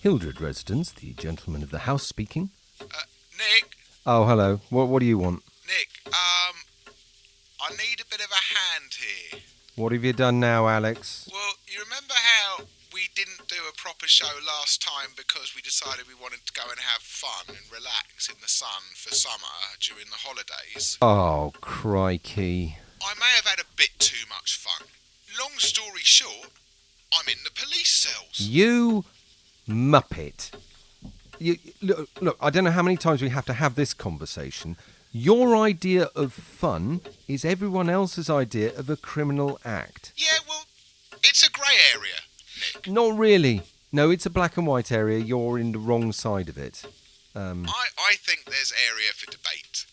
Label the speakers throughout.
Speaker 1: Hildred residence, the gentleman of the house speaking.
Speaker 2: Nick?
Speaker 1: Oh, hello. What do you want?
Speaker 2: Nick, I need a bit of a hand here.
Speaker 1: What have you done now, Alex?
Speaker 2: Well, you remember how we didn't do a proper show last time because we decided we wanted to go and have fun and relax in the sun for summer during the holidays?
Speaker 1: Oh, crikey.
Speaker 2: I may have had a bit too much fun. Long story short, I'm in the police cells.
Speaker 1: You muppet. Look, I don't know how many times we have to have this conversation. Your idea of fun is everyone else's idea of a criminal act.
Speaker 2: Yeah, well, it's a grey area, Nick.
Speaker 1: Not really. No, it's a black and white area. You're in the wrong side of it.
Speaker 2: I think there's area for debate.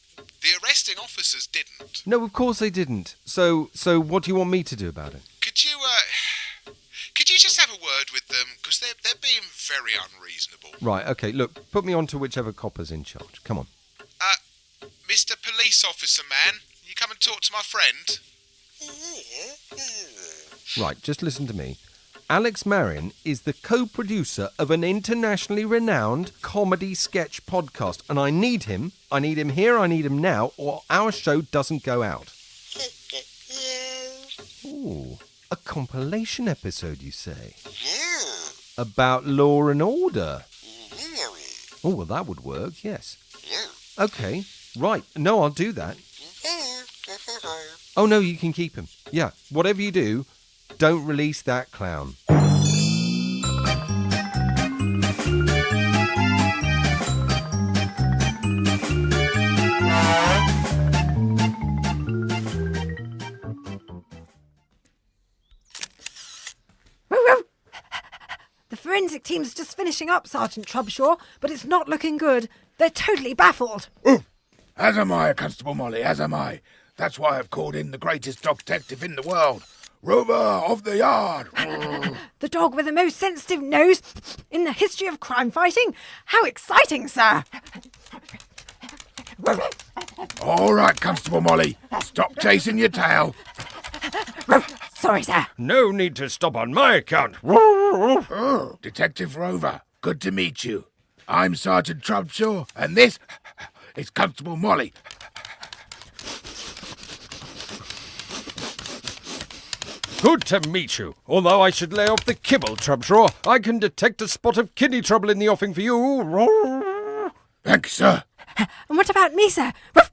Speaker 2: The arresting officers didn't.
Speaker 1: No, of course they didn't. So what do you want me to do about it?
Speaker 2: Could you just have a word with them? Because they're being very unreasonable.
Speaker 1: Right, okay, look, put me on to whichever copper's in charge. Come on.
Speaker 2: Mr. Police Officer Man, you come and talk to my friend?
Speaker 1: Right, just listen to me. Alex Marion is the co-producer of an internationally renowned comedy sketch podcast, and I need him here, I need him now, or our show doesn't go out. Ooh, a compilation episode, you say? About law and order? Oh, well, that would work, yes. Okay, right, no, I'll do that. Oh, no, you can keep him. Yeah, whatever you do, don't release that clown.
Speaker 3: The forensic team's just finishing up, Sergeant Trubshaw, but it's not looking good. They're totally baffled.
Speaker 4: Oh, as am I, Constable Molly, as am I. That's why I've called in the greatest dogtective in the world. Rover of the yard.
Speaker 3: The dog with the most sensitive nose in the history of crime fighting. How exciting, sir.
Speaker 4: All right, Constable Molly. Stop chasing your tail.
Speaker 3: Sorry, sir.
Speaker 5: No need to stop on my account.
Speaker 4: Oh, Detective Rover, good to meet you. I'm Sergeant Trubshaw, and this is Constable Molly.
Speaker 5: Good to meet you. Although I should lay off the kibble, Trubshaw, I can detect a spot of kidney trouble in the offing for you.
Speaker 4: Thank you, sir.
Speaker 3: And what about me, sir?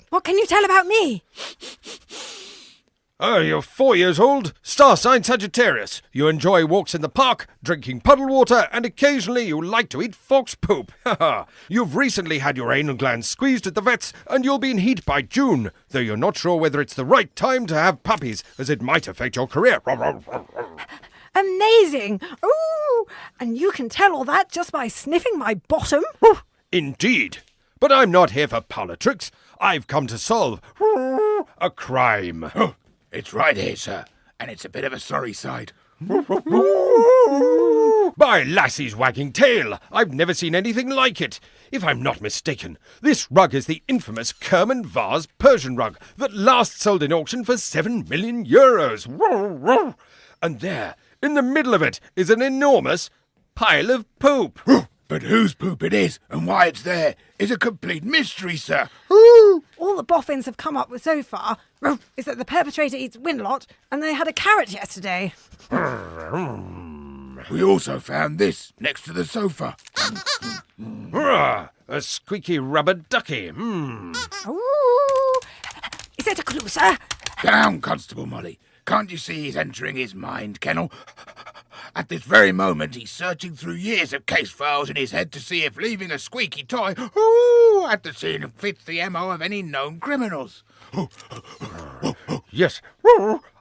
Speaker 3: What can you tell about me?
Speaker 5: Oh, you're 4 years old, star sign Sagittarius. You enjoy walks in the park, drinking puddle water, and occasionally you like to eat fox poop. You've recently had your anal glands squeezed at the vets, and you'll be in heat by June, though you're not sure whether it's the right time to have puppies, as it might affect your career.
Speaker 3: Amazing! Ooh! And you can tell all that just by sniffing my bottom?
Speaker 5: Indeed. But I'm not here for politics. I've come to solve a crime.
Speaker 4: Oh, it's right here, sir, and it's a bit of a sorry sight.
Speaker 5: By lassie's wagging tail, I've never seen anything like it. If I'm not mistaken, this rug is the infamous Kerman vase Persian rug that last sold in auction for 7 million euros. And there, in the middle of it, is an enormous pile of poop.
Speaker 4: But whose poop it is and why it's there is a complete mystery, sir.
Speaker 3: All the boffins have come up with so far is that the perpetrator eats Winlot and they had a carrot yesterday.
Speaker 4: We also found this next to the sofa.
Speaker 5: A squeaky rubber ducky.
Speaker 3: Ooh! Is it a clue, sir?
Speaker 4: Down, Constable Molly. Can't you see he's entering his mind kennel? At this very moment, he's searching through years of case files in his head to see if leaving a squeaky toy at the scene fits the MO of any known criminals.
Speaker 5: Yes,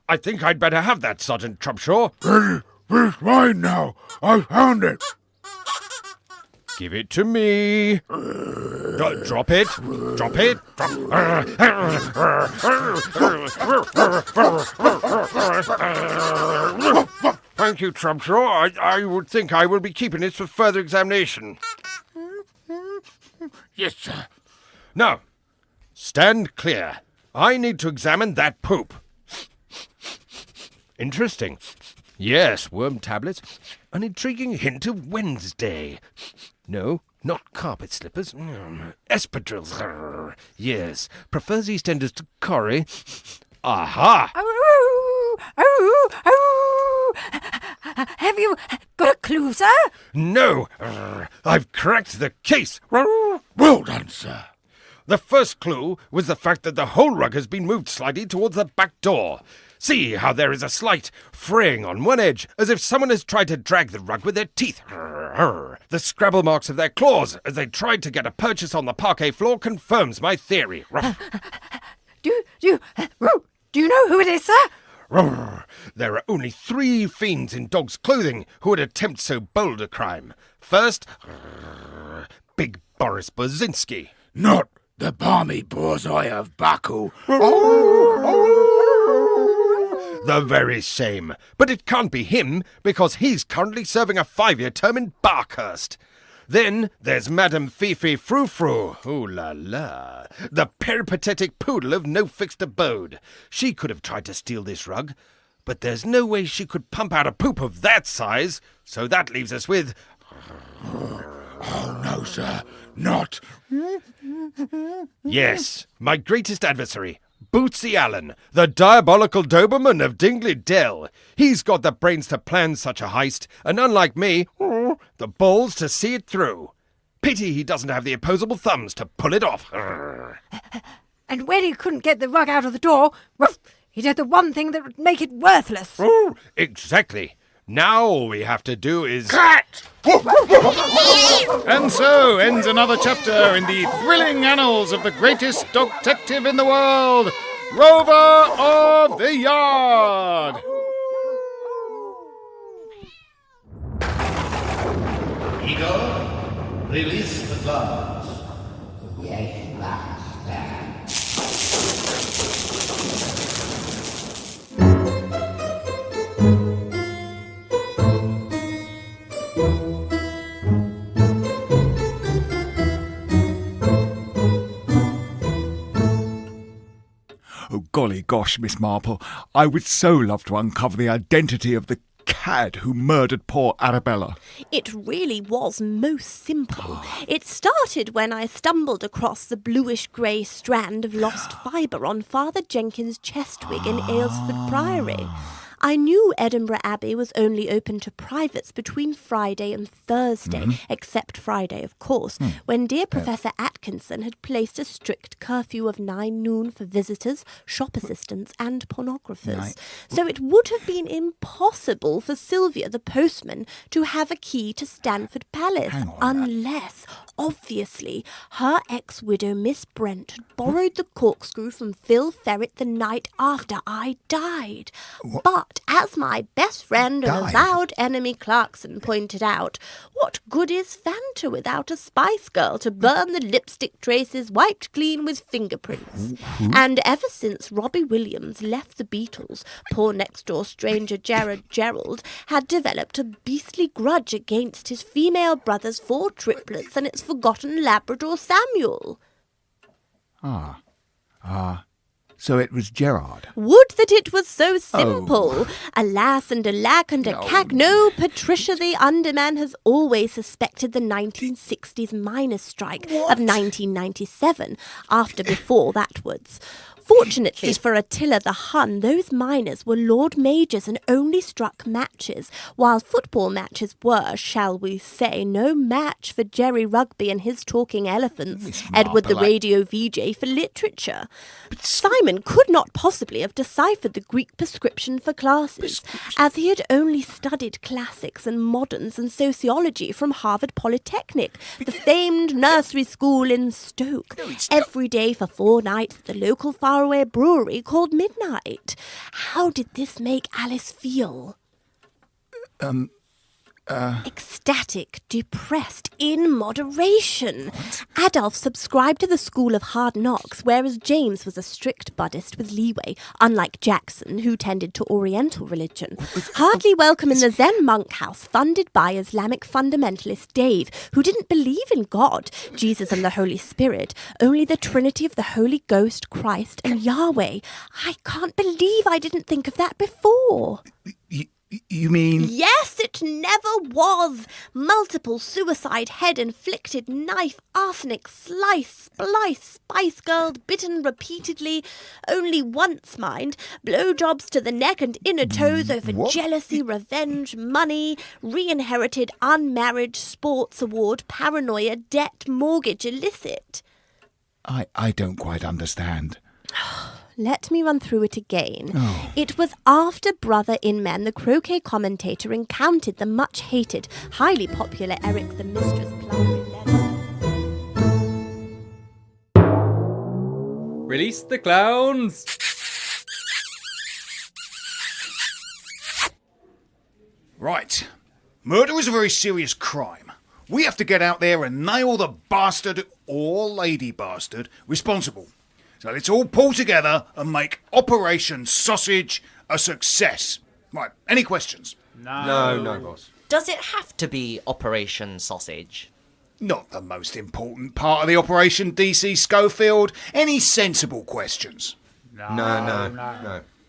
Speaker 5: I think I'd better have that, Sergeant Trubshaw.
Speaker 4: It's mine now. I found it.
Speaker 5: Give it to me. Drop it. Drop it. Thank you, Trubshaw. I would think I will be keeping it for further examination.
Speaker 4: Yes, sir.
Speaker 5: Now, stand clear. I need to examine that poop. Interesting. Yes, worm tablets. An intriguing hint of Wednesday. No, not carpet slippers. Espadrilles. Yes, prefers EastEnders to Corrie. Aha!
Speaker 3: Have you got a clue, sir?
Speaker 5: No, I've cracked the case.
Speaker 4: Well done, sir.
Speaker 5: The first clue was the fact that the whole rug has been moved slightly towards the back door. See how there is a slight fraying on one edge, as if someone has tried to drag the rug with their teeth. The scrabble marks of their claws as they tried to get a purchase on the parquet floor confirms my theory.
Speaker 3: Do you know who it is, sir?
Speaker 5: There are only 3 fiends in dog's clothing who would attempt so bold a crime. First, Big Boris Bozinski.
Speaker 4: Not the balmy borzoi of Baku.
Speaker 5: The very same. But it can't be him, because he's currently serving a 5-year term in Barkhurst. Then there's Madame Fifi Frou-Frou. Ooh la la. The peripatetic poodle of no fixed abode. She could have tried to steal this rug, but there's no way she could pump out a poop of that size. So that leaves us with...
Speaker 4: Oh, no, sir. Not.
Speaker 5: Yes, my greatest adversary. Bootsy Allen, the diabolical Doberman of Dingley Dell. He's got the brains to plan such a heist, and unlike me, the balls to see it through. Pity he doesn't have the opposable thumbs to pull it off.
Speaker 3: And when he couldn't get the rug out of the door, he did the one thing that would make it worthless.
Speaker 5: Exactly. Now all we have to do is...
Speaker 4: Cat!
Speaker 6: And so ends another chapter in the thrilling annals of the greatest dogtective in the world, Rover of the Yard.
Speaker 7: Eagle, release the gloves. Yes, master.
Speaker 8: Oh, golly gosh, Miss Marple, I would so love to uncover the identity of the cad who murdered poor Arabella.
Speaker 9: It really was most simple. It started when I stumbled across the bluish-grey strand of lost fibre on Father Jenkins' chest wig in Aylesford Priory. I knew Edinburgh Abbey was only open to privates between Friday and Thursday, except Friday, of course, when dear Professor Atkinson had placed a strict curfew of 9 noon for visitors, shop assistants and pornographers. So it would have been impossible for Sylvia, the postman, to have a key to Stanford Palace, unless, obviously, her ex-widow Miss Brent had borrowed the corkscrew from Phil Ferret the night after I died. But as my best friend and avowed enemy Clarkson pointed out, what good is Fanta without a Spice Girl to burn the lipstick traces wiped clean with fingerprints? And ever since Robbie Williams left the Beatles, poor next-door stranger Jared Gerald had developed a beastly grudge against his female brother's 4 triplets and its forgotten Labrador Samuel.
Speaker 8: So it was Gerard.
Speaker 9: Would that it was so simple! Alas and alack and a cack, no, Patricia the Underman has always suspected the 1960s miners' strike of 1997, after before thatwards. Fortunately for Attila the Hun, those miners were Lord Majors and only struck matches, while football matches were, shall we say, no match for Jerry Rugby and his talking elephants, Edward the radio VJ for literature. Simon could not possibly have deciphered the Greek prescription for classes, as he had only studied classics and moderns and sociology from Harvard Polytechnic, the famed nursery school in Stoke, every day for 4 nights at the local faraway brewery called Midnight. How did this make Alice feel? Ecstatic, depressed, in moderation. Adolf subscribed to the school of hard knocks, whereas James was a strict Buddhist with leeway, unlike Jackson, who tended to Oriental religion. Hardly welcome in the Zen monk house, funded by Islamic fundamentalist Dave, who didn't believe in God, Jesus and the Holy Spirit, only the Trinity of the Holy Ghost, Christ and Yahweh. I can't believe I didn't think of that before.
Speaker 4: You mean...
Speaker 9: Yes, it never was. Multiple suicide, head-inflicted, knife, arsenic, slice, splice, spice-girled, bitten repeatedly. Only once, mind. Blowjobs to the neck and inner toes over jealousy, revenge, money, re-inherited, unmarried, sports award, paranoia, debt, mortgage, illicit.
Speaker 4: I don't quite understand.
Speaker 9: Let me run through it again. It was after Brother Inman, the croquet commentator, encountered the much-hated, highly popular Eric the Mistress Plum.
Speaker 10: Release the clowns!
Speaker 6: Right. Murder is a very serious crime. We have to get out there and nail the bastard or lady bastard responsible. So let's all pull together and make Operation Sausage a success. Right, any questions?
Speaker 5: No, boss.
Speaker 11: Does it have to be Operation Sausage?
Speaker 6: Not the most important part of the operation, DC Schofield. Any sensible questions?
Speaker 5: No.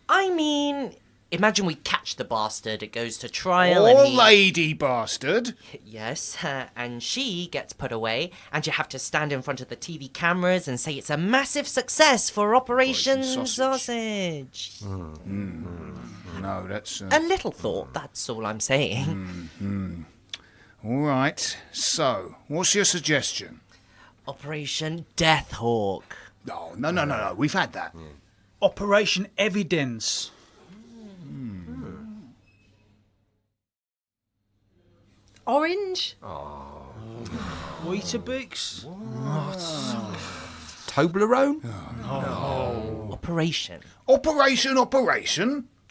Speaker 11: I mean, imagine we catch the bastard, it goes to trial
Speaker 6: Or
Speaker 11: and he...
Speaker 6: lady bastard.
Speaker 11: Yes, and she gets put away, and you have to stand in front of the TV cameras and say it's a massive success for Operation Sausage.
Speaker 6: No, that's...
Speaker 11: A little thought, that's all I'm saying.
Speaker 6: All right, so, what's your suggestion?
Speaker 11: Operation Death Hawk.
Speaker 6: Oh, no, we've had that.
Speaker 12: Operation Evidence.
Speaker 3: Orange?
Speaker 12: Weetabix?
Speaker 5: Toblerone?
Speaker 6: Operation?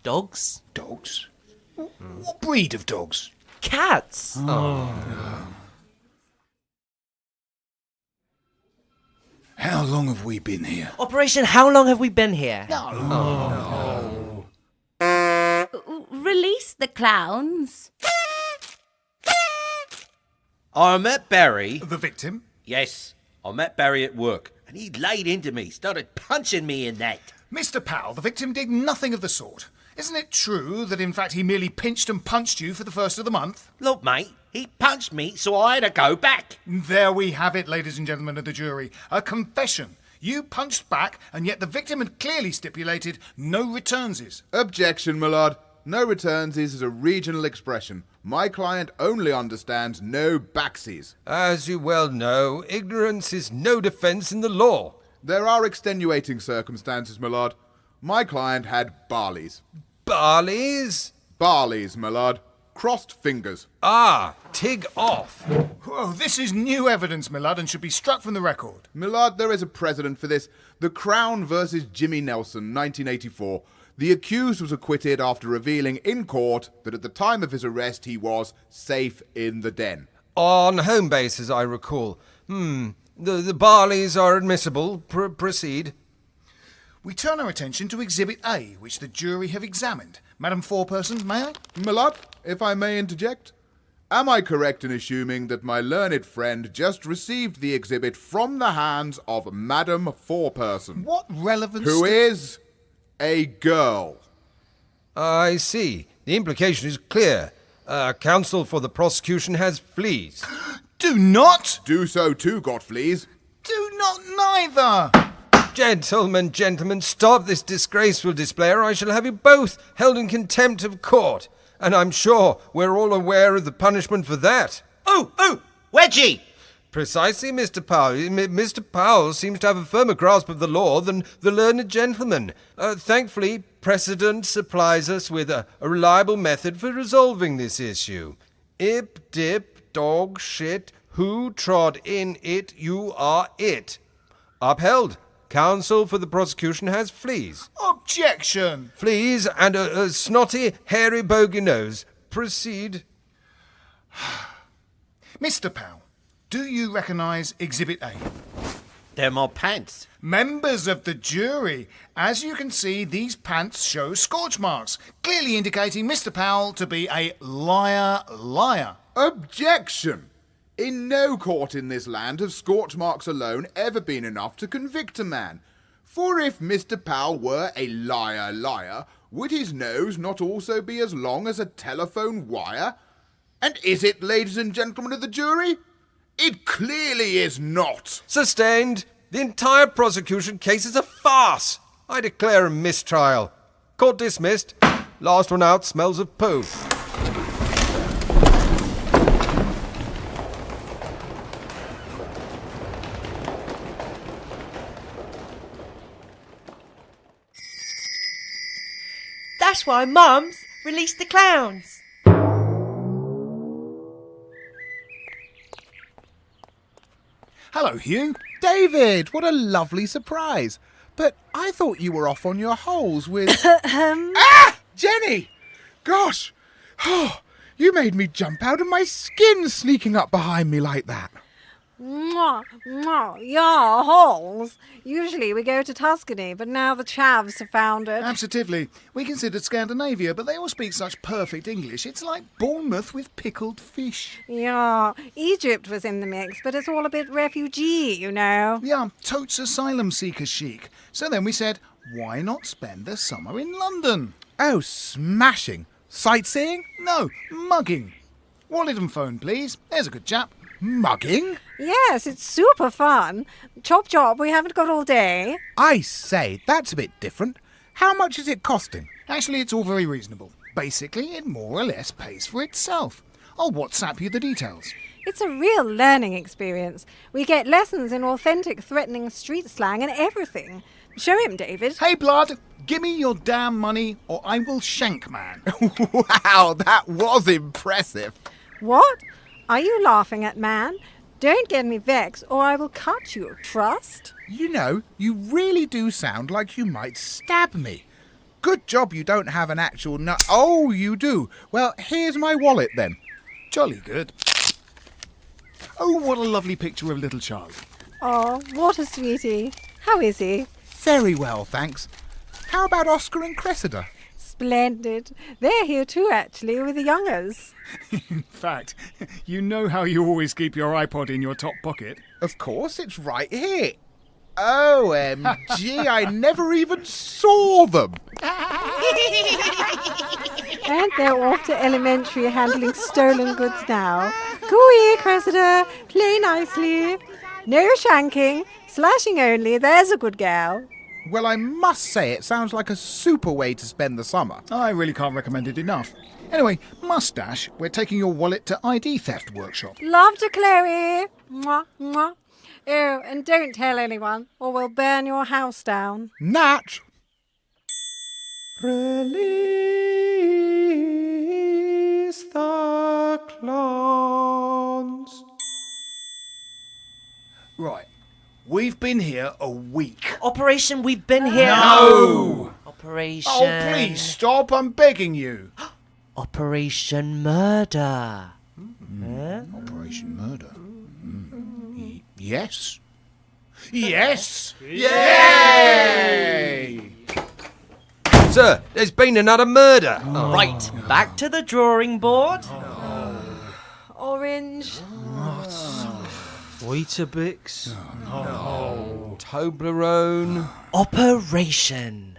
Speaker 11: Dogs?
Speaker 6: Dogs? What breed of dogs?
Speaker 11: Cats.
Speaker 6: How long have we been here?
Speaker 11: Operation How Long Have We Been Here?
Speaker 13: Release the clowns.
Speaker 14: I met Barry.
Speaker 6: The victim?
Speaker 14: Yes, I met Barry at work, and he laid into me, started punching me in that.
Speaker 6: Mr. Powell, the victim did nothing of the sort. Isn't it true that in fact he merely pinched and punched you for the first of the month?
Speaker 14: Look, mate, he punched me, so I had to go back.
Speaker 6: There we have it, ladies and gentlemen of the jury. A confession. You punched back, and yet the victim had clearly stipulated no returnses.
Speaker 15: Objection, my lord. No returnses is a regional expression. My client only understands no backsies.
Speaker 5: As you well know, ignorance is no defence in the law.
Speaker 15: There are extenuating circumstances, my lord. My client had barleys.
Speaker 5: Barleys?
Speaker 15: Barleys, my lord. Crossed fingers.
Speaker 5: Tig off.
Speaker 6: Oh, this is new evidence, my lord, and should be struck from the record.
Speaker 15: My lord, there is a precedent for this. The Crown versus Jimmy Nelson, 1984. The accused was acquitted after revealing in court that at the time of his arrest he was safe in the den.
Speaker 5: On home base, as I recall. The barleys are admissible. Proceed.
Speaker 6: We turn our attention to Exhibit A, which the jury have examined. Madam Foreperson, may I?
Speaker 15: My lord, if I may interject. Am I correct in assuming that my learned friend just received the exhibit from the hands of Madam Foreperson?
Speaker 6: What relevance...
Speaker 15: Who is a girl.
Speaker 5: I see. The implication is clear. Counsel for the prosecution has fleas.
Speaker 6: Do not!
Speaker 15: Do so too, got fleas.
Speaker 6: Do not neither!
Speaker 5: Gentlemen, stop this disgraceful display, or I shall have you both held in contempt of court. And I'm sure we're all aware of the punishment for that.
Speaker 14: Ooh, Wedgie!
Speaker 5: Precisely, Mr. Powell. Mr. Powell seems to have a firmer grasp of the law than the learned gentleman. Thankfully, precedent supplies us with a reliable method for resolving this issue. Ip, dip, dog, shit, who trod in it, you are it. Upheld. Counsel for the prosecution has fleas.
Speaker 6: Objection!
Speaker 5: Fleas and a snotty, hairy, bogey nose. Proceed.
Speaker 6: Mr. Powell, do you recognise Exhibit A?
Speaker 14: They're my pants.
Speaker 6: Members of the jury, as you can see, these pants show scorch marks, clearly indicating Mr. Powell to be a liar.
Speaker 15: Objection! In no court in this land have scorch marks alone ever been enough to convict a man. For if Mr. Powell were a liar, would his nose not also be as long as a telephone wire? And is it, ladies and gentlemen of the jury? It clearly is not.
Speaker 1: Sustained. The entire prosecution case is a farce. I declare a mistrial. Court dismissed. Last one out smells of poo.
Speaker 11: That's why Mum's released the clowns.
Speaker 16: Hello, Hugh. David, what a lovely surprise. But I thought you were off on your holes with... Ah! Jenny! Gosh! Oh, you made me jump out of my skin sneaking up behind me like that.
Speaker 3: Mwah, mwah. Yeah, holes. Usually we go to Tuscany, but now the chavs have found it.
Speaker 6: Absolutely. We considered Scandinavia, but they all speak such perfect English. It's like Bournemouth with pickled fish.
Speaker 3: Yeah, Egypt was in the mix, but it's all a bit refugee, you know.
Speaker 6: Yeah, totes asylum seeker chic. So then we said, why not spend the summer in London?
Speaker 16: Oh, smashing. Sightseeing?
Speaker 6: No, mugging. Wallet and phone, please. There's a good chap.
Speaker 16: Mugging?
Speaker 3: Yes, it's super fun. Chop chop, we haven't got all day.
Speaker 16: I say, that's a bit different. How much is it costing?
Speaker 6: Actually, it's all very reasonable. Basically, it more or less pays for itself. I'll WhatsApp you the details.
Speaker 3: It's a real learning experience. We get lessons in authentic, threatening street slang and everything. Show him, David.
Speaker 6: Hey, Blood, give me your damn money or I will shank man.
Speaker 16: Wow, that was impressive.
Speaker 3: What? Are you laughing at man? Don't get me vexed or I will cut you, trust?
Speaker 16: You know, you really do sound like you might stab me. Good job you don't have an actual nut. Oh, you do. Well, here's my wallet then.
Speaker 6: Jolly good. Oh, what a lovely picture of little Charlie.
Speaker 3: Oh, what a sweetie. How is he?
Speaker 16: Very well, thanks. How about Oscar and Cressida?
Speaker 3: Splendid. They're here too, actually, with the youngers.
Speaker 4: In fact, you know how you always keep your iPod in your top pocket?
Speaker 16: Of course, it's right here. OMG, I never even saw them.
Speaker 3: And they're off to elementary handling stolen goods now. Cooey, Cressida, play nicely. No shanking, slashing only, there's a good gal.
Speaker 16: Well, I must say it sounds like a super way to spend the summer.
Speaker 6: I really can't recommend it enough. Anyway, Mustache, we're taking your wallet to ID theft workshop.
Speaker 3: Love to Chloe. Mwah, mwah. Oh, and don't tell anyone, or we'll burn your house down.
Speaker 16: Nat!
Speaker 1: Release the clowns.
Speaker 6: Right. We've been here a week.
Speaker 11: Operation We've Been Here.
Speaker 6: No!
Speaker 11: Operation...
Speaker 6: Oh, please stop, I'm begging you.
Speaker 11: Operation Murder.
Speaker 6: Operation Murder? Yes. Yes!
Speaker 1: Yay! Sir, there's been another murder.
Speaker 11: Right, back to the drawing board.
Speaker 3: Orange.
Speaker 1: Weetabix. Toblerone.
Speaker 11: Operation.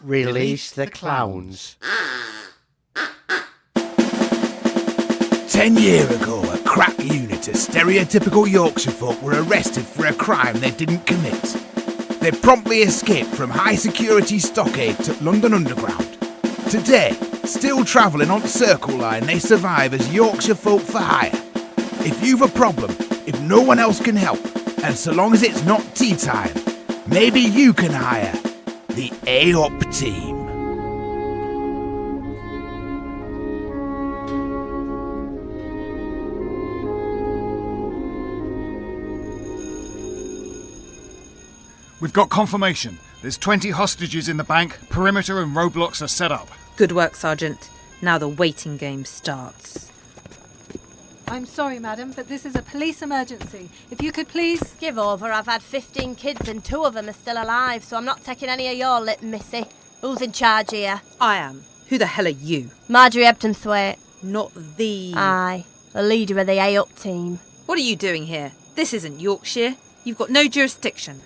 Speaker 17: Release the clowns.
Speaker 4: 10 years ago, a crack unit of stereotypical Yorkshire folk were arrested for a crime they didn't commit. They promptly escaped from high-security stockades at London Underground. Today, still travelling on Circle Line, they survive as Yorkshire folk for hire. If you've a problem, if no one else can help, and so long as it's not tea time, maybe you can hire the ATeam.
Speaker 8: We've got confirmation. There's 20 hostages in the bank. Perimeter and roadblocks are set up.
Speaker 18: Good work, Sergeant. Now the waiting game starts.
Speaker 3: I'm sorry, madam, but this is a police emergency. If you could please...
Speaker 9: Give over. I've had 15 kids and 2 of them are still alive, so I'm not taking any of your lip, missy. Who's in charge here?
Speaker 18: I am. Who the hell are you?
Speaker 9: Marjorie Ebdenthwaite.
Speaker 18: Not the...
Speaker 9: Aye, the leader of the ATeam.
Speaker 18: What are you doing here? This isn't Yorkshire. You've got no jurisdiction.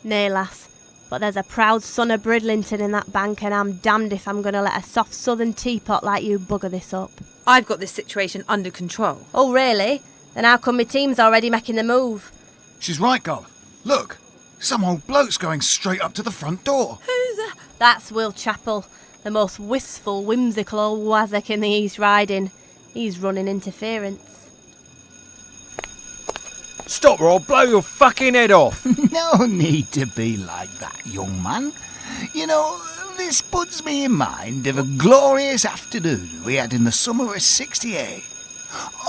Speaker 9: Nay, lass. But there's a proud son of Bridlington in that bank, and I'm damned if I'm going to let a soft southern teapot like you bugger this up.
Speaker 18: I've got this situation under control.
Speaker 9: Oh, really? Then how come my team's already making the move?
Speaker 6: She's right, Gol. Look, some old bloke's going straight up to the front door.
Speaker 9: Who's that? That's Will Chappell, the most wistful, whimsical old wazzock in the East Riding. He's running interference.
Speaker 5: Stop or I'll blow your fucking head off.
Speaker 4: No need to be like that, young man. You know, this puts me in mind of a glorious afternoon we had in the summer of 68.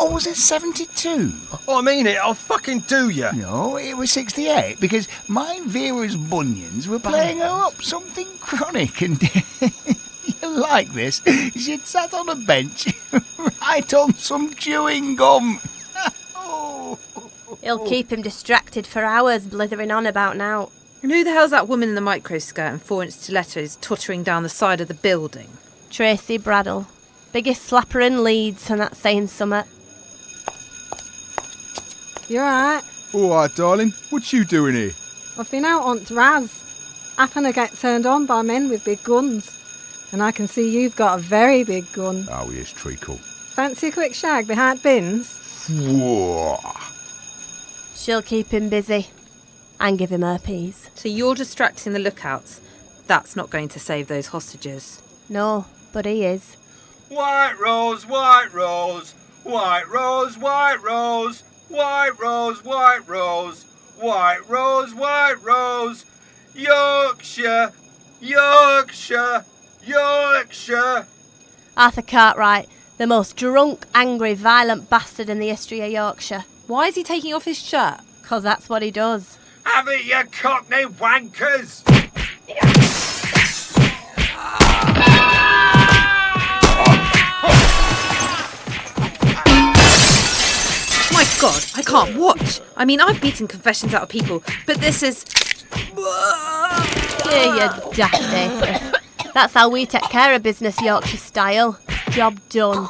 Speaker 4: Or was it 72?
Speaker 5: I mean it, I'll fucking do ya.
Speaker 4: No, it was 68, because my Vera's bunions were playing her up something chronic, and you like this, she'd sat on a bench right on some chewing gum.
Speaker 9: It'll keep him distracted for hours, blithering on about now.
Speaker 18: And who the hell's that woman in the micro-skirt and 4-inch stilettos tottering down the side of the building?
Speaker 9: Tracy Braddle. Biggest slapper in Leeds, and that's saying summat.
Speaker 3: You alright?
Speaker 15: Alright, darling. What you doing here?
Speaker 3: I've been out on Raz. Happen to get turned on by men with big guns. And I can see you've got a very big gun.
Speaker 15: Oh, yes, treacle.
Speaker 3: Fancy a quick shag behind bins?
Speaker 15: Whoa.
Speaker 9: She'll keep him busy. And give him herpes.
Speaker 18: So you're distracting the lookouts. That's not going to save those hostages.
Speaker 9: No, but he is.
Speaker 5: White rose, white rose, white rose, white rose, white rose, white rose, white rose, white rose, Yorkshire, Yorkshire, Yorkshire.
Speaker 9: Arthur Cartwright, the most drunk, angry, violent bastard in the history of Yorkshire.
Speaker 18: Why is he taking off his shirt?
Speaker 9: 'Cause that's what he does.
Speaker 5: Have it, you cockney wankers!
Speaker 18: My God, I can't watch. I mean, I've beaten confessions out of people, but this is...
Speaker 9: Here, you daft. That's how we take care of business, Yorkshire style. Job done.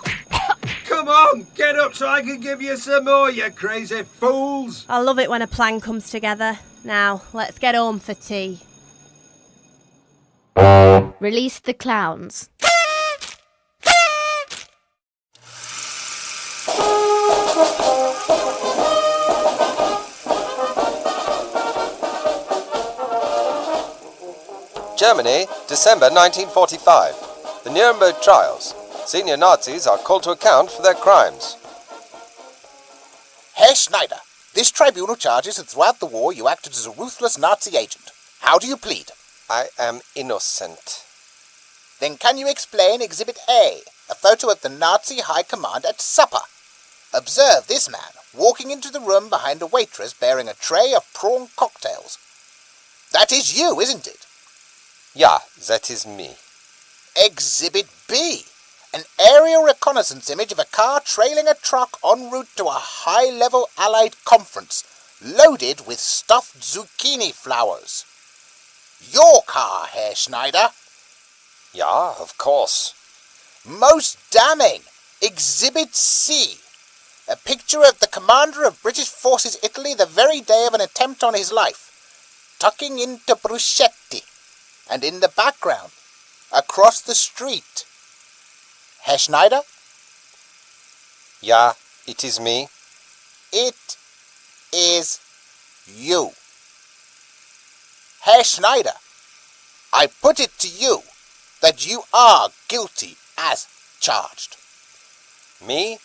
Speaker 5: Come on, get up so I can give you some more, you crazy fools!
Speaker 9: I love it when a plan comes together. Now, let's get home for tea.
Speaker 13: Release the clowns.
Speaker 1: Germany, December 1945. The Nuremberg trials. Senior Nazis are called to account for their crimes.
Speaker 17: Herr Schneider, this tribunal charges that throughout the war you acted as a ruthless Nazi agent. How do you plead?
Speaker 1: I am innocent.
Speaker 17: Then can you explain Exhibit A, a photo of the Nazi High Command at supper? Observe this man walking into the room behind a waitress bearing a tray of prawn cocktails. That is you, isn't it?
Speaker 1: Yeah, that is me.
Speaker 17: Exhibit B, an aerial reconnaissance image of a car trailing a truck en route to a high-level Allied conference, loaded with stuffed zucchini flowers. Your car, Herr Schneider.
Speaker 1: Yeah, of course.
Speaker 17: Most damning, Exhibit C, a picture of the commander of British Forces Italy the very day of an attempt on his life, tucking into bruschetti, and in the background, across the street. Herr Schneider?
Speaker 1: Yeah, it is me.
Speaker 17: It is you. Herr Schneider, I put it to you that you are guilty as charged.
Speaker 1: Me?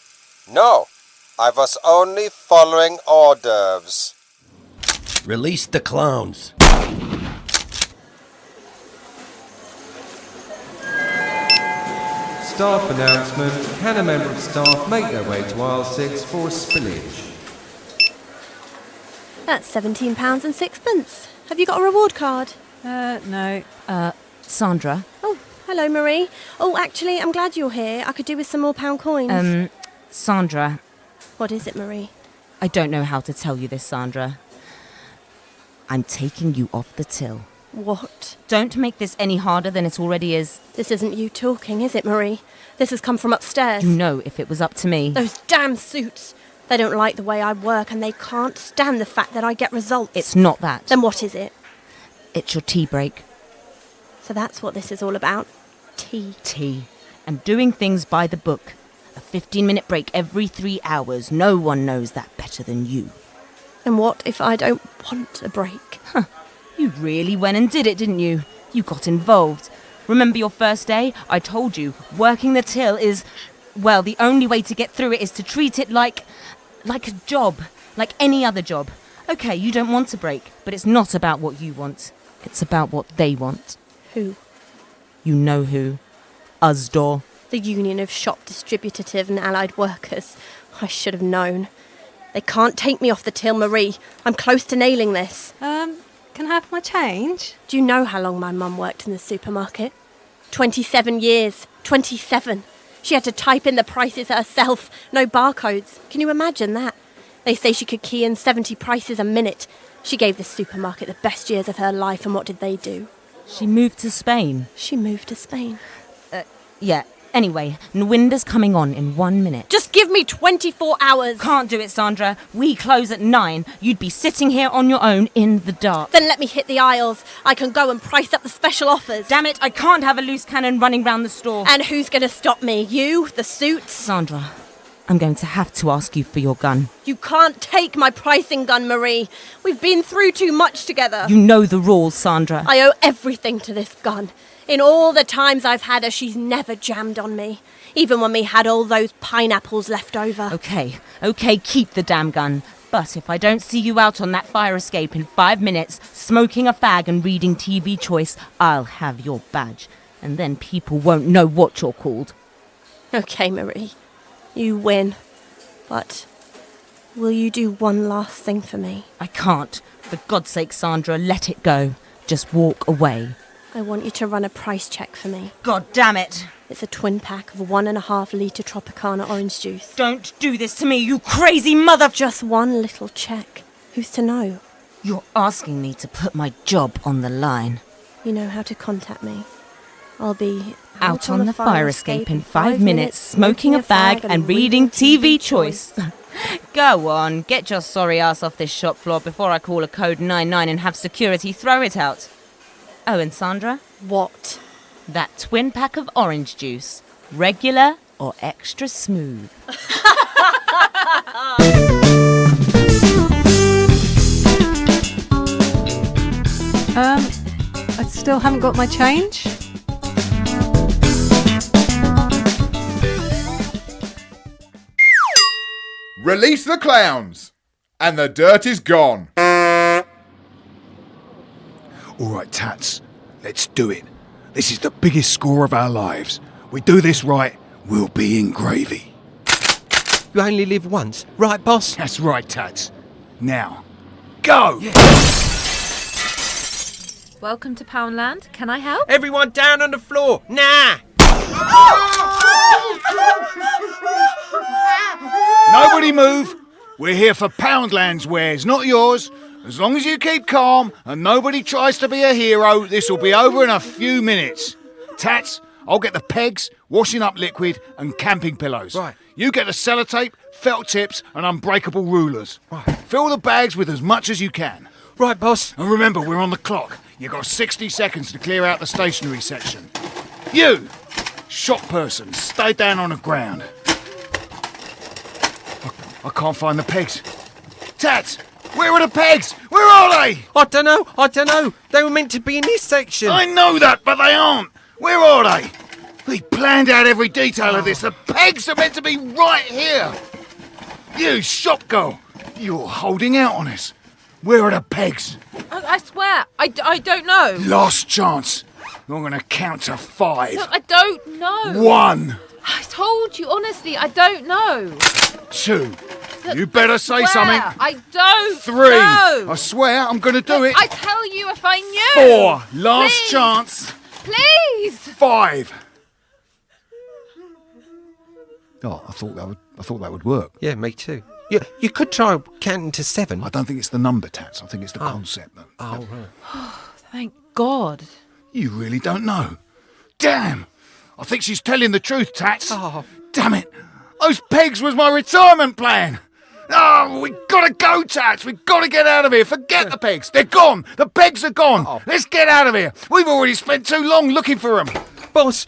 Speaker 1: No, I was only following orders.
Speaker 14: Release the clowns.
Speaker 1: Staff announcement. Can a member of staff make their way to aisle 6 for a spillage?
Speaker 9: That's £17 and sixpence. Have you got a reward card?
Speaker 3: No.
Speaker 18: Sandra?
Speaker 9: Oh, hello, Marie. Oh, actually, I'm glad you're here. I could do with some more pound coins.
Speaker 18: Sandra.
Speaker 9: What is it, Marie?
Speaker 18: I don't know how to tell you this, Sandra. I'm taking you off the till.
Speaker 9: What?
Speaker 18: Don't make this any harder than it already is.
Speaker 9: This isn't you talking, is it, Marie? This has come from upstairs.
Speaker 18: You know, if it was up to me.
Speaker 9: Those damn suits. They don't like the way I work, and they can't stand the fact that I get results.
Speaker 18: It's not that.
Speaker 9: Then what is it?
Speaker 19: It's your tea break.
Speaker 9: So that's what this is all about. Tea.
Speaker 19: Tea. And doing things by the book. A 15-minute break every 3 hours. No one knows that better than you.
Speaker 9: And what if I don't want a break?
Speaker 19: You really went and did it, didn't you? You got involved. Remember your first day? I told you, working the till is... Well, the only way to get through it is to treat it like a job. Like any other job. Okay, you don't want a break, but it's not about what you want. It's about what they want.
Speaker 9: Who?
Speaker 19: You know who. Usdaw.
Speaker 9: The Union of Shop Distributive and Allied Workers. I should have known. They can't take me off the till, Marie. I'm close to nailing this.
Speaker 3: Can I have my change?
Speaker 9: Do you know how long my mum worked in the supermarket? 27 years. 27. She had to type in the prices herself. No barcodes. Can you imagine that? They say she could key in 70 prices a minute. She gave the supermarket the best years of her life, and what did they do?
Speaker 19: She moved to Spain.
Speaker 9: She moved to Spain.
Speaker 19: Yeah. Anyway, Nwinda's coming on in 1 minute.
Speaker 9: Just give me 24 hours.
Speaker 19: Can't do it, Sandra. We close at 9. You'd be sitting here on your own in the dark.
Speaker 9: Then let me hit the aisles. I can go and price up the special offers.
Speaker 19: Damn it, I can't have a loose cannon running round the store.
Speaker 9: And who's going to stop me? You? The suits?
Speaker 19: Sandra, I'm going to have to ask you for your gun.
Speaker 9: You can't take my pricing gun, Marie. We've been through too much together.
Speaker 19: You know the rules, Sandra.
Speaker 9: I owe everything to this gun. In all the times I've had her, she's never jammed on me. Even when we had all those pineapples left over.
Speaker 19: Okay, keep the damn gun. But if I don't see you out on that fire escape in 5 minutes, smoking a fag and reading TV Choice, I'll have your badge. And then people won't know what you're called.
Speaker 9: Okay, Marie. You win. But will you do one last thing for me?
Speaker 19: I can't. For God's sake, Sandra, let it go. Just walk away.
Speaker 9: I want you to run a price check for me.
Speaker 19: God damn it.
Speaker 9: It's a twin pack of 1.5 litre Tropicana orange juice.
Speaker 19: Don't do this to me, you crazy mother...
Speaker 9: Just one little check. Who's to know?
Speaker 19: You're asking me to put my job on the line.
Speaker 9: You know how to contact me. I'll be
Speaker 19: out on the fire escape in 5 minutes, smoking a fag and reading TV Choice. Go on, get your sorry ass off this shop floor before I call a code 99 and have security throw it out. Oh, and Sandra?
Speaker 9: What?
Speaker 19: That twin pack of orange juice. Regular or extra smooth?
Speaker 3: I still haven't got my change.
Speaker 15: Release the clowns, and the dirt is gone.
Speaker 8: All right, Tats, let's do it. This is the biggest score of our lives. We do this right, we'll be in gravy.
Speaker 5: You only live once, right, boss?
Speaker 8: That's right, Tats. Now, go! Yeah.
Speaker 18: Welcome to Poundland. Can I help?
Speaker 5: Everyone down on the floor, nah!
Speaker 4: Nobody move. We're here for Poundland's wares, not yours. As long as you keep calm and nobody tries to be a hero, this will be over in a few minutes. Tats, I'll get the pegs, washing up liquid and camping pillows.
Speaker 5: Right.
Speaker 4: You get the sellotape, felt tips and unbreakable rulers.
Speaker 5: Right.
Speaker 4: Fill the bags with as much as you can.
Speaker 5: Right, boss.
Speaker 4: And remember, we're on the clock. You've got 60 seconds to clear out the stationery section. You, shop person, stay down on the ground. I can't find the pegs. Tats, where are the pegs? Where are they?
Speaker 5: I don't know. They were meant to be in this section.
Speaker 4: I know that, but they aren't. Where are they? We planned out every detail of this. The pegs are meant to be right here. You, shop girl, you're holding out on us. Where are the pegs?
Speaker 18: I swear, I don't know.
Speaker 4: Last chance. I'm going to count to 5.
Speaker 18: Look, I don't know.
Speaker 4: 1.
Speaker 18: I told you, honestly, I don't know.
Speaker 4: 2. You better say something.
Speaker 18: I don't
Speaker 4: 3.
Speaker 18: know.
Speaker 4: I swear I'm going to do it.
Speaker 18: I tell you if I knew.
Speaker 4: 4. Last
Speaker 18: Please.
Speaker 4: chance.
Speaker 18: Please.
Speaker 4: 5.
Speaker 6: Oh, I thought that would work.
Speaker 5: Yeah, me too. You could try counting to 7.
Speaker 6: I don't think it's the number, Tats. I think it's the concept.
Speaker 5: Oh, right.
Speaker 18: Thank God.
Speaker 4: You really don't know. Damn. I think she's telling the truth, Tats.
Speaker 5: Oh.
Speaker 4: Damn it. Those pegs was my retirement plan. Oh, we gotta go, Tats. We gotta get out of here. Forget the pegs. They're gone. The pegs are gone. Let's get out of here. We've already spent too long looking for them.
Speaker 5: Boss,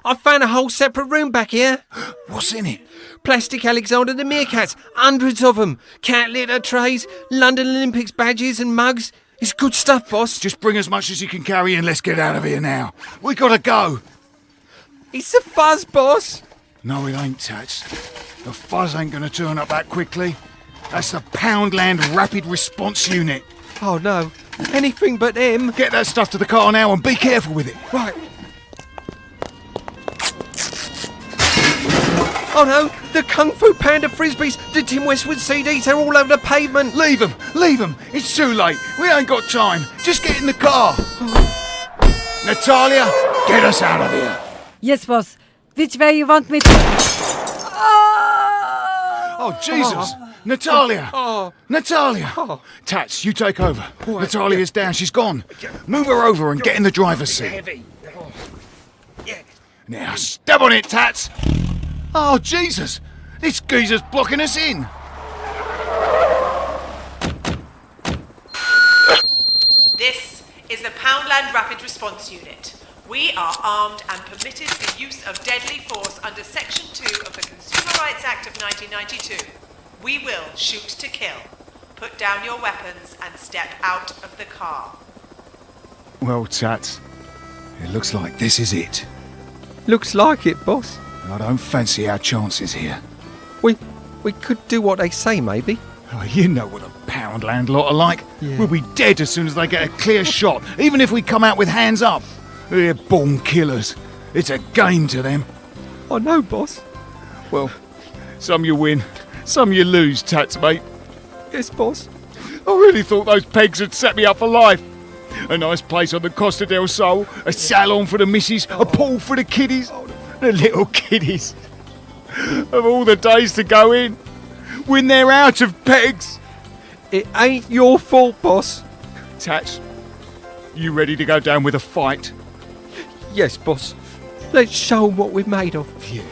Speaker 5: I found a whole separate room back here.
Speaker 4: What's in it?
Speaker 5: Plastic Alexander the Meerkats, hundreds of them. Cat litter trays, London Olympics badges and mugs. It's good stuff, boss.
Speaker 4: Just bring as much as you can carry and let's get out of here now. We gotta go.
Speaker 5: It's a fuzz, boss.
Speaker 4: No, it ain't, Tats. The fuzz ain't gonna turn up that quickly. That's the Poundland Rapid Response Unit.
Speaker 5: Oh, no. Anything but him.
Speaker 4: Get that stuff to the car now and be careful with it.
Speaker 5: Right. Oh no, the Kung Fu Panda Frisbees, the Tim Westwood CDs, they're all over the pavement.
Speaker 4: Leave them. It's too late. We ain't got time. Just get in the car. Natalia, get us out of here.
Speaker 3: Yes, boss. Which way you want me to...
Speaker 4: Oh, Jesus. Natalia. Natalia. Tats, you take over. Natalia's down. She's gone. Move her over and get in the driver's seat.
Speaker 5: Heavy.
Speaker 4: Now, step on it, Tats. Oh, Jesus! This geezer's blocking us in!
Speaker 20: This is the Poundland Rapid Response Unit. We are armed and permitted the use of deadly force under Section 2 of the Consumer Rights Act of 1992. We will shoot to kill. Put down your weapons and step out of the car.
Speaker 4: Well, Tats, it looks like this is it.
Speaker 5: Looks like it, boss.
Speaker 4: I don't fancy our chances here.
Speaker 5: We could do what they say, maybe.
Speaker 4: Oh, you know what a Poundland lot are like.
Speaker 5: Yeah.
Speaker 4: We'll be dead as soon as they get a clear shot, even if we come out with hands up. They're born killers. It's a game to them.
Speaker 5: I know, boss.
Speaker 4: Well, some you win, some you lose, Tats, mate.
Speaker 5: Yes, boss.
Speaker 4: I really thought those pegs had set me up for life. A nice place on the Costa del Sol, a salon for the missus, a pool for the kiddies. The little kiddies. Of all the days to go in, when they're out of pegs.
Speaker 5: It ain't your fault, boss.
Speaker 4: Tats, you ready to go down with a fight?
Speaker 5: Yes, boss. Let's show 'em what we're made of.
Speaker 4: Yeah.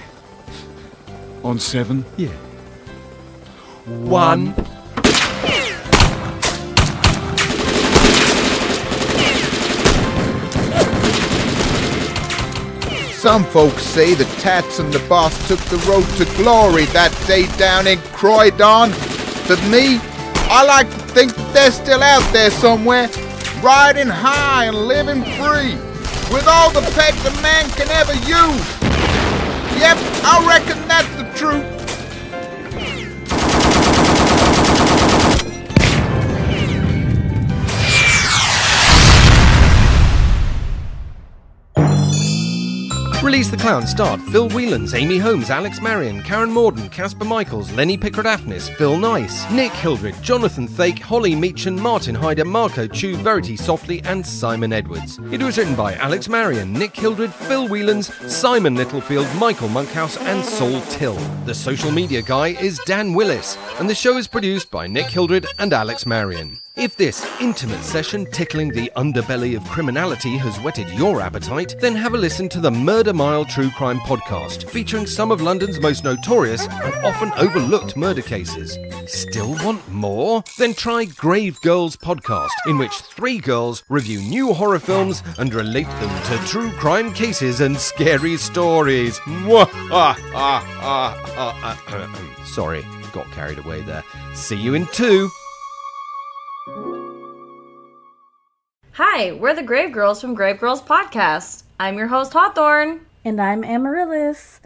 Speaker 4: On 7?
Speaker 5: Yeah. 1.
Speaker 15: Some folks say the Tats and the boss took the road to glory that day down in Croydon. But me, I like to think they're still out there somewhere, riding high and living free, with all the pegs a man can ever use. Yep, I reckon that's the truth.
Speaker 1: Release the Clown starred Phil Whelans, Amy Holmes, Alex Marion, Karen Morden, Casper Michaels, Lenny Pickard-Afnis, Phil Nice, Nick Hildred, Jonathan Thake, Holly Meachan, Martin Hyder, Marco Chu, Verity Softly and Simon Edwards. It was written by Alex Marion, Nick Hildred, Phil Whelans, Simon Littlefield, Michael Monkhouse and Saul Till. The social media guy is Dan Willis and the show is produced by Nick Hildred and Alex Marion. If this intimate session tickling the underbelly of criminality has whetted your appetite, then have a listen to the Murder Mile True Crime podcast, featuring some of London's most notorious and often overlooked murder cases. Still want more? Then try Grave Girls podcast, in which 3 girls review new horror films and relate them to true crime cases and scary stories. Sorry, got carried away there. See you in 2.
Speaker 21: Hi, we're the Grave Girls from Grave Girls Podcast. I'm your host, Hawthorne.
Speaker 22: And I'm Amaryllis.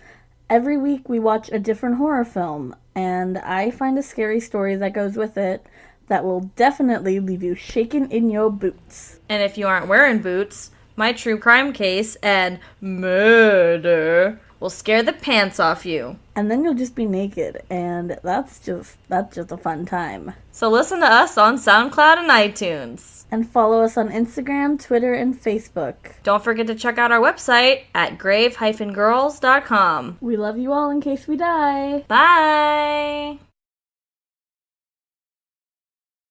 Speaker 22: Every week we watch a different horror film, and I find a scary story that goes with it that will definitely leave you shaking in your boots.
Speaker 21: And if you aren't wearing boots, my true crime case and murder will scare the pants off you.
Speaker 22: And then you'll just be naked, and that's just a fun time.
Speaker 21: So listen to us on SoundCloud and iTunes.
Speaker 22: And follow us on Instagram, Twitter, and Facebook.
Speaker 21: Don't forget to check out our website at grave-girls.com.
Speaker 22: We love you all in case we die.
Speaker 21: Bye!